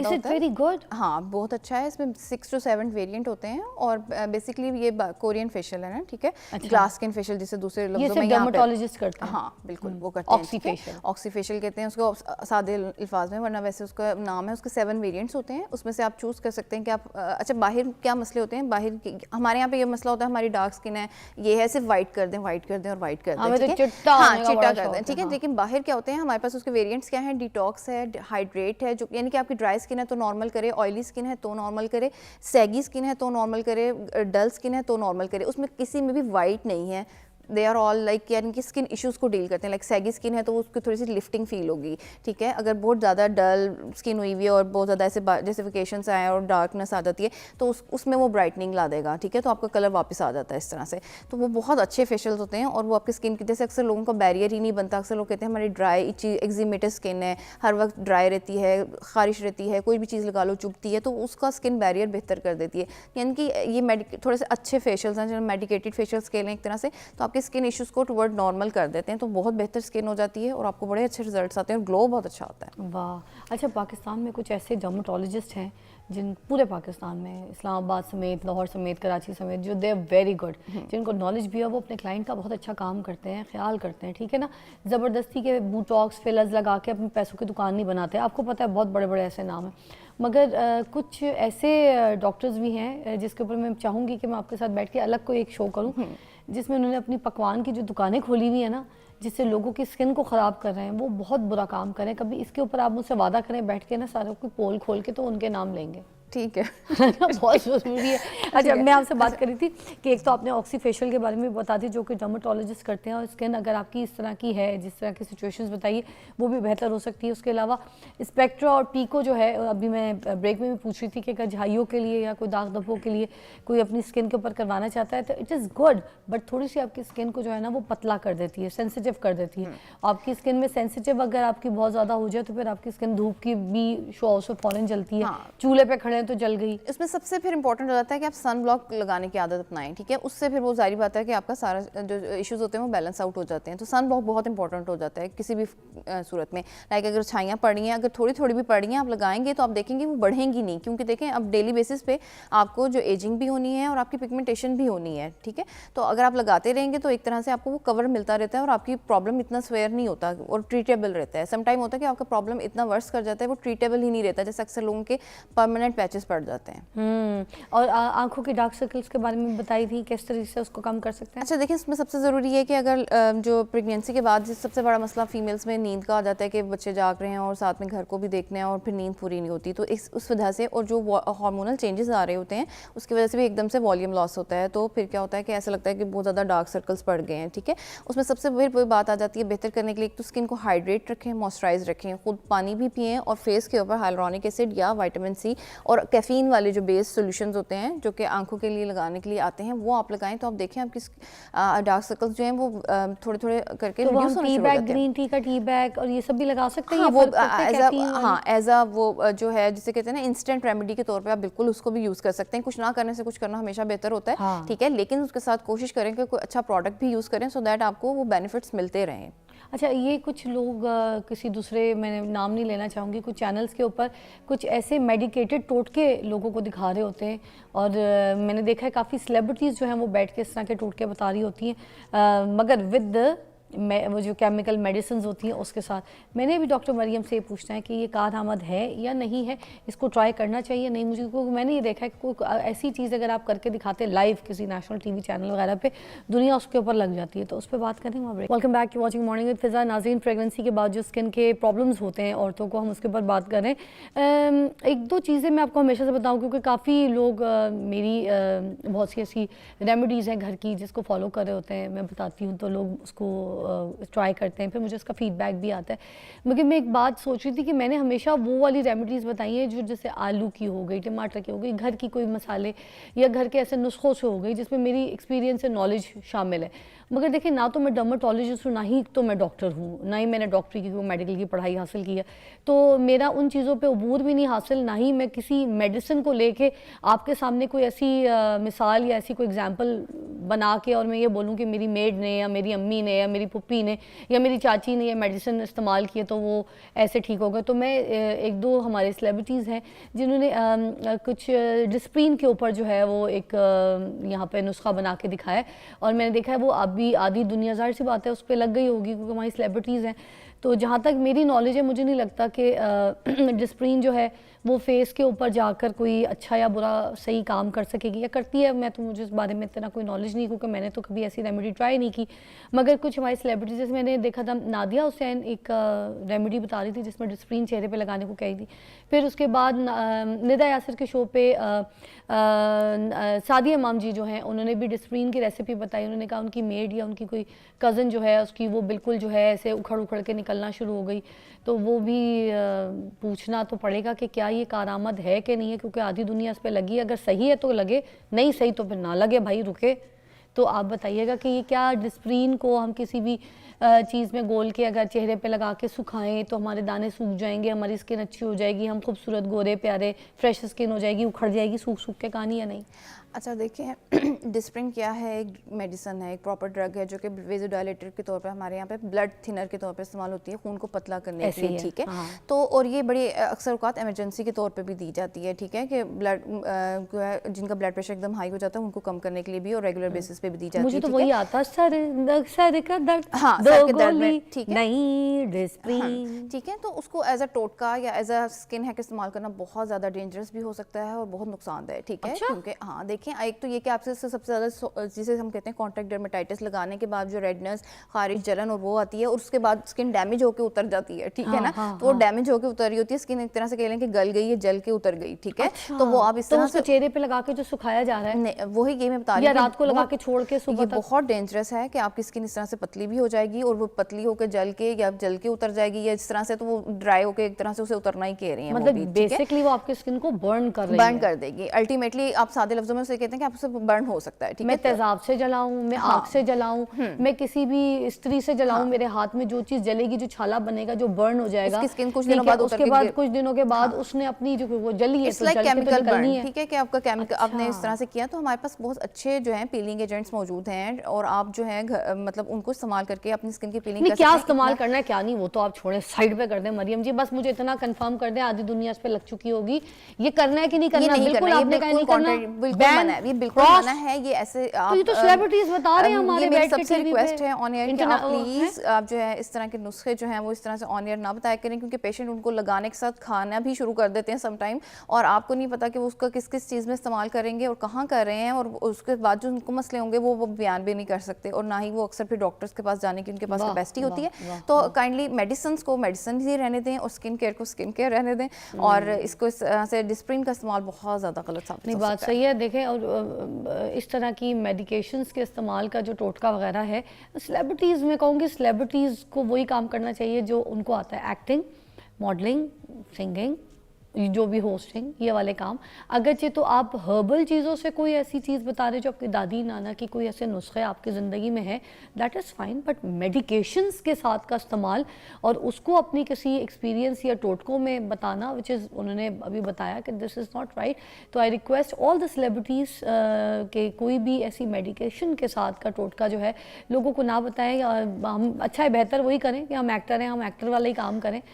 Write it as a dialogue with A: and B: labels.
A: जाता होता है।
B: Very good.
A: हाँ, बहुत अच्छा है। इसमें 6 to 7 वेरिएंट होते हैं और बेसिकली ये कोरियन फेशियल है ना, ठीक है।
B: अच्छा।
A: ग्लास स्किन फेशियल जिसे दूसरे लफ्जों में
B: ये
A: यहाँ पे
B: डर्मेटोलॉजिस्ट करते हैं।
A: हाँ बिल्कुल वो करते हैं।
B: Oxy facial.
A: ऑक्सी फेशियल कहते हैं उसको सादे अल्फाज में, वरना वैसे उसका नाम है। उसके 7 वेरिएंट्स होते हैं, उसमें से आप चूज़ कर सकते हैं कि आप अच्छा बाहर क्या मसले होते हैं। बाहर हमारे यहाँ पे ये मसला होता है, हमारी डार्क स्किन है, ये है सिर्फ वाइट कर दें, वाइट कर दें और वाइट कर दें, ठीक है। हाँ, चिट्टा कर दें, ठीक है। लेकिन बाहर क्या होते हैं हमारे पास, उसके वेरिएंट्स क्या हैं, डिटॉक्स है, हाइड्रेट है, जो यानी कि आपकी ड्राई स्किन है तो नॉर्मल करे, ऑयली स्किन है तो नॉर्मल करे, सैगी स्किन है तो नॉर्मल करे, डल स्किन है तो नॉर्मल करे। उसमें किसी में भी वाइट नहीं है। दे आर ऑल लाइक यानी कि स्किन इश्यूज़ को डील करते हैं। लाइक सैगी स्किन है तो उसकी थोड़ी सी लिफ्टिंग फील होगी, ठीक है। अगर बहुत ज़्यादा डल स्किन हुई हुई है और बहुत ज़्यादा ऐसे जैसे वेकेशंस आए और डार्कनेस आ जाती है तो उसमें वो ब्राइटनिंग ला देगा, ठीक है। तो आपका कलर वापस आ जाता है इस तरह से। तो वो बहुत अच्छे फेशियल्स होते हैं और वो आपकी स्किन की, जैसे अक्सर लोगों का बैरियर ही नहीं बनता। अक्सर लोग कहते हैं हमारी ड्राई इची एक्जिमेटेड स्किन है, हर वक्त ड्राई रहती है, खारिश रहती है, कोई भी चीज़ लगा लो चुभती है, तो उसका स्किन बैरियर बेहतर कर देती है। यानी कि ये थोड़े से अच्छे फेशियल्स हैं जो मेडिकेटेड फेशियल्स के लिए एक तरह से, तो आपके स्किन इश्यूज़ को वर्ड नॉर्मल कर देते हैं, तो बहुत बेहतर स्किन हो जाती है और आपको बड़े अच्छे रिजल्ट्स आते हैं और ग्लो बहुत अच्छा आता है।
B: वाह। अच्छा, पाकिस्तान में कुछ ऐसे डर्मेटोलॉजिस्ट हैं जिन पूरे पाकिस्तान में, इस्लामाबाद समेत, लाहौर समेत, कराची समेत, जो दे आर वेरी गुड, जिनको नॉलेज भी है, वो अपने क्लाइंट का बहुत अच्छा काम करते हैं, ख्याल करते हैं, ठीक है ना। ज़बरदस्ती के बोटॉक्स फिलर्स लगा के अपने पैसों की दुकान नहीं बनाते। आपको पता है बहुत बड़े बड़े ऐसे नाम हैं, मगर कुछ ऐसे डॉक्टर्स भी हैं जिसके ऊपर मैं चाहूँगी कि मैं आपके साथ बैठ के अलग कोई एक शो करूँ, जिसमें उन्होंने अपनी पकवान की जो दुकानें खोली हुई है ना, जिससे लोगों की स्किन को ख़राब कर रहे हैं, वो बहुत बुरा काम करें। कभी इसके ऊपर आप मुझसे वादा करें बैठ के ना, सारों की पोल खोल के, तो उनके नाम लेंगे।
A: ठीक है
B: बहुत ज़रूरी है। अच्छा, मैं आपसे बात कर रही थी कि एक तो आपने ऑक्सी फेशियल के बारे में बता दी जो कि डर्मेटोलॉजिस्ट करते हैं, और स्किन अगर आपकी इस तरह की है, जिस तरह की सिचुएशंस बताइए, वो भी बेहतर हो सकती है। उसके अलावा स्पेक्ट्रा और पीको जो है, अभी मैं ब्रेक में भी पूछ रही थी कि अगर झाइयों के लिए या कोई दाग धब्बों के लिए कोई अपनी स्किन के ऊपर करवाना चाहता है तो इट इज़ गुड, बट थोड़ी सी आपकी स्किन को जो है ना वो पतला कर देती है, सेंसिटिव कर देती है। आपकी स्किन में सेंसिटिव अगर आपकी बहुत ज़्यादा हो जाए तो फिर आपकी स्किन धूप की भी शो से फ़ौरन जलती है, चूल्हे पे खड़े हैं तो जल गई।
A: इसमें सबसे फिर इंपॉर्टेंट हो जाता है कि आप सन ब्लॉक लगाने की आदत अपनाएं, ठीक है। उससे फिर वो जारी बात है कि आपका सारा जो इश्यूज होते हैं वो बैलेंस आउट हो जाते हैं। तो सन ब्लॉक बहुत इंपॉर्टेंट हो जाता है किसी भी सूरत में। लाइक अगर छाइयाँ पड़ी हैं, अगर थोड़ी थोड़ी भी पड़ी हैं, आप लगाएंगे तो आप देखेंगे वो बढ़ेंगी नहीं, क्योंकि देखें अब डेली बेसिस पे आपको जो एजिंग भी होनी है और आपकी पिगमेंटेशन भी होनी है, ठीक है। तो अगर आप लगाते रहेंगे तो एक तरह से आपको वो कवर मिलता रहता है और आपकी प्रॉब्लम इतना स्वेयर नहीं होता और ट्रीटेबल रहता है। समटाइम होता है कि आपका प्रॉब्लम इतना वर्स कर जाता है, वो ट्रीटेबल ही नहीं रहता, जैसे अक्सर लोगों के परमानेंट पैचेस पड़ जाते हैं।
B: और आंखों के डार्क सर्कल्स के बारे में बताई थी, किस तरीके से उसको कम कर सकते हैं?
A: अच्छा देखिए, इसमें सबसे ज़रूरी है कि अगर जो प्रेगनेंसी के बाद सबसे बड़ा मसला फीमेल्स में नींद का आ जाता है कि बच्चे जाग रहे हैं और साथ में घर को भी देखना है और फिर नींद पूरी नहीं होती, तो उस वजह से, और जो हार्मोनल चेंजेस आ रहे होते हैं उसकी वजह से भी एकदम से वॉल्यूम लॉस होता है। तो फिर क्या होता है कि ऐसा लगता है कि बहुत ज़्यादा डार्क सर्कल्स पड़ गए हैं, ठीक है। उसमें सबसे बड़ी बात आ जाती है बेहतर करने के लिए, एक तो स्किन को हाइड्रेट रखें, मॉइस्चराइज रखें, खुद पानी भी पिएँ और फेस के ऊपर हाइलुरोनिक एसिड या विटामिन सी और कैफीन वाले जो बेस्ड सॉल्यूशंस होते हैं जो कि आंखों के लिए लगाने के लिए आते हैं, वो आप लगाएं तो आप देखें आपकी डार्क सर्कल्स जो हैं वो थोड़े थोड़े करके रिड्यूस होने शुरू हो जाते हैं।
B: ग्रीन टी का टी बैग और ये सब भी लगा सकते हैं।
A: हाँ, वो एज अ वो जो है जिसे कहते हैं ना इंस्टेंट रेमेडी के तौर पे आप बिल्कुल उसको भी यूज़ कर सकते हैं। कुछ ना करने से कुछ करना हमेशा बेहतर होता है,
B: हाँ।
A: ठीक है। लेकिन उसके साथ कोशिश करें कि कोई अच्छा प्रोडक्ट भी यूज़ करें सो दैट आपको वो बेनिफिट्स मिलते रहें।
B: अच्छा, ये कुछ लोग किसी दूसरे, मैं नाम नहीं लेना चाहूँगी, कुछ चैनल्स के ऊपर कुछ ऐसे मेडिकेटेड टोटके लोगों को दिखा रहे होते हैं, और मैंने देखा है काफ़ी सेलिब्रिटीज़ जो हैं वो बैठ के इस तरह के टोटके बता रही होती हैं, मगर विद वो जो केमिकल मेडिसिन होती हैं उसके साथ। मैंने भी डॉक्टर मरियम से पूछना है कि ये कारआमद है या नहीं है, इसको ट्राई करना चाहिए नहीं मुझे, क्योंकि मैंने ये देखा है कि कोई ऐसी चीज़ अगर आप करके दिखाते लाइव किसी नेशनल टीवी चैनल वगैरह पे, दुनिया उसके ऊपर लग जाती है। तो उस पर बात करेंगे break. Welcome back to watching morning with Fiza. नाज़रीन, प्रेगनेंसी के बाद जो स्किन के प्रॉब्लम्स होते हैं औरतों को, हम उसके ऊपर बात करें। एक दो चीज़ें मैं आपको हमेशा से बताऊँ, क्योंकि काफ़ी लोग मेरी बहुत सी ऐसी रेमेडीज़ हैं घर की जिसको फॉलो कर रहे होते हैं, मैं बताती हूँ तो लोग उसको ट्राई करते हैं, फिर मुझे उसका फीडबैक भी आता है। मगर मैं एक बात सोच रही थी कि मैंने हमेशा वो वाली रेमेडीज़ बताई हैं जो जैसे आलू की हो गई, टमाटर की हो गई, घर की कोई मसाले या घर के ऐसे नुस्खों से हो गई जिसमें मेरी एक्सपीरियंस और नॉलेज शामिल है। मगर देखिए, ना तो मैं डर्मेटोलॉजिस्ट हूँ, ना ही तो मैं डॉक्टर हूँ, ना ही मैंने डॉक्टरी की मेडिकल की पढ़ाई हासिल की है, तो मेरा उन चीज़ों पे अबूर भी नहीं हासिल, ना ही मैं किसी मेडिसिन को लेके आपके सामने कोई ऐसी मिसाल या ऐसी कोई एग्जांपल बना के और मैं ये बोलूँ कि मेरी मेड ने या मेरी अम्मी ने या मेरी पुप्पी ने या मेरी चाची ने ये मेडिसिन इस्तेमाल किए तो वो ऐसे ठीक हो गए। तो मैं एक दो हमारे सेलिब्रिटीज़ हैं जिन्होंने कुछ डिस्प्रीन के ऊपर जो है वो एक यहाँ पे नुस्खा बना के दिखाया है और मैंने देखा है वो अभी आधी दुनिया, ज़ाहिर सी बात है, उस पर लग गई होगी क्योंकि हमारी सेलिब्रिटीज़ हैं। तो जहाँ तक मेरी नॉलेज है मुझे नहीं लगता कि डिस्प्रीन जो है वो फेस के ऊपर जाकर कोई अच्छा या बुरा सही काम कर सकेगी या करती है। मैं तो मुझे इस बारे में इतना कोई नॉलेज नहीं क्योंकि मैंने तो कभी ऐसी रेमेडी ट्राई नहीं की। मगर कुछ हमारी सेलिब्रिटीज, जैसे मैंने देखा था नादिया हुसैन एक रेमेडी बता रही थी जिसमें डिस्प्रीन चेहरे पे लगाने को कही थी। फिर उसके बाद निदा यासिर के शो पे सादिया इमाम जी जो हैं उन्होंने भी डिस्प्रीन की रेसिपी बताई। उन्होंने कहा उनकी मेड या उनकी कोई कज़न जो है उसकी वो बिल्कुल जो है ऐसे उखड़ उखड़ के निकलना शुरू हो गई। तो वो भी पूछना तो पड़ेगा कि क्या ये कारआमद है कि नहीं है, क्योंकि आधी दुनिया इस पे लगी है। अगर सही है तो लगे, नहीं सही तो फिर ना लगे भाई, रुके। तो आप बताइएगा कि ये क्या डिस्प्रीन को हम किसी भी चीज़ में गोल के अगर चेहरे पे लगा के सुखाएं तो हमारे दाने सूख जाएंगे, हमारी स्किन अच्छी हो जाएगी, हम खूबसूरत गोरे प्यारे फ्रेश स्किन हो जाएगी, उखड़ जाएगी सूख सूख के कहानी या नहीं?
A: अच्छा देखिए डिस्प्रिन क्या है, एक मेडिसन है, एक प्रॉपर ड्रग है जो कि वेज़ोडाइलेटर के तौर पे हमारे यहाँ पे ब्लड थिनर के तौर पे इस्तेमाल होती है, खून को पतला करने के लिए, ठीक है।
B: हाँ।
A: तो और ये बड़ी अक्सर औकात इमरजेंसी के तौर पे भी दी जाती है, ठीक है, कि ब्लड जिनका ब्लड प्रेशर एकदम हाई हो जाता है उनको कम करने के लिए भी और रेगुलर बेसिस पे भी दी जाती है।
B: मुझे तो वही आता सर का दर्द,
A: हाँ,
B: दो
A: सर के दर्द
B: गोली
A: में, ठीक है,
B: नहीं डिस्प्रीन,
A: ठीक है। तो उसको एज अ टोटका या एज अ स्किन हैक इस्तेमाल करना बहुत ज़्यादा डेंजरस भी हो सकता है और बहुत नुकसानदायक, ठीक है।
B: अच्छा?
A: क्योंकि हाँ देखें, एक तो ये कि आपसे सबसे ज़्यादा जिसे हम कहते हैं कॉन्टैक्ट डर्मेटाइटिस लगाने के बाद जो रेडनेस, खारिश, जलन और वो आती है और उसके बाद स्किन डैमेज होकर उतर जाती है, ठीक है ना। तो वो डैमेज होकर उतर रही होती है स्किन, एक तरह से कह लें कि गल गई है, जल के उतर गई, ठीक है। तो वो आप इस तरह से
B: चेहरे पे लगा के जो सुखाया जा रहा है,
A: वही ये मैं बता रही
B: या
A: हूँ,
B: रात को लगा के छोड़ के सुबह तक,
A: बहुत डेंजरस है कि आपकी स्किन इस तरह से पतली भी हो जाएगी और वो पतली होकर जल के या जल के उतर जाएगी या इस तरह से, तो वो ड्राई होकर एक तरह से उसे उतरना ही कह रही है,
B: मतलब बेसिकली वो आपकी स्किन को बर्न कर रही है,
A: बर्न कर देगी। अल्टीमेटली आप सादे लफ्जों में उसे कहते हैं कि आपसे बर्न हो सकता है, ठीक है।
B: मैं तेजाब से जलाऊं, मैं आग से जलाऊं, मैं किसी भी स्त्री से जलाऊं, मेरे हाथ में जो चीज जलेगी, जो छाला बनेगा, जो बर्न हो जाएगा,
A: उसकी स्किन कुछ दिनों बाद
B: उसके बाद कुछ दिनों के बाद उसने अपनी जो वो जली है, तो
A: केमिकल बर्न, ठीक है, कि आपका केमिकल आपने इस तरह से किया। तो हमारे पास बहुत अच्छे जो है पीलिंग एजेंट्स मौजूद हैं और आप जो है मतलब उनको इस्तेमाल करके अपनी स्किन की पीलिंग
B: क्या इस्तेमाल करना है क्या नहीं वो तो आप छोड़ें, साइड पे कर दें मरियम जी। बस मुझे इतना कंफर्म कर दें, आधी दुनिया इस पे लग चुकी होगी, ये करना है कि नहीं करना? बिल्कुल आपने कहा नहीं करना,
A: बिल्कुल मना है, ये बिल्कुल मना है। ये ऐसे
B: तो ये तो सेलिब्रिटीज बता रहे हैं हमारे बैठ के
A: सबसे रिक्वेस्ट है ऑन एयर कि आप प्लीज आप जो है इस तरह के नुस्खे जो हैं वो इस तरह से ऑन एयर ना बताया करें, क्योंकि पेशेंट उनको लगाने के साथ खाना भी शुरू कर देते हैं सम टाइम और आपको नहीं पता कि वो उसका किस किस चीज़ में इस्तेमाल करेंगे और कहाँ कर रहे हैं, और उसके बाद जो उनको मसले होंगे वो बयान भी नहीं कर सकते और ना ही वो अक्सर फिर डॉक्टर्स के पास जाने की उनके पास कैपेसिटी होती है। तो काइंडली मेडिसिन को मेडिसिन ही रहने दें और स्किन केयर को स्किन केयर रहने दें और इसको इस तरह से डिस्प्रिन का इस्तेमाल बहुत ज़्यादा गलत साबित हो सकता है।
B: बात सही है। देखें, और इस तरह की मेडिकेशंस के इस्तेमाल का जो टोटका वगैरह है, सेलिब्रिटीज़ में कहूँगी सेलिब्रिटीज़ को वही काम करना चाहिए जो उनको आता है, एक्टिंग, मॉडलिंग, सिंगिंग, जो भी होस्टिंग, ये वाले काम। अगरचे तो आप हर्बल चीज़ों से कोई ऐसी चीज़ बता रहे जो आपकी दादी नाना की कोई ऐसे नुस्खे आपकी ज़िंदगी में है, that is fine, but medications के साथ का इस्तेमाल और उसको अपनी किसी एक्सपीरियंस या टोटकों में बताना, विच इज़ उन्होंने अभी बताया कि दिस इज़ नॉट राइट। तो I request all the celebrities के कोई भी ऐसी मेडिकेशन के साथ का टोटका जो है लोगों को ना बताएं। हम अच्छा है, बेहतर वही करें कि हम एक्टर हैं, हम एक्टर वाले ही काम करें,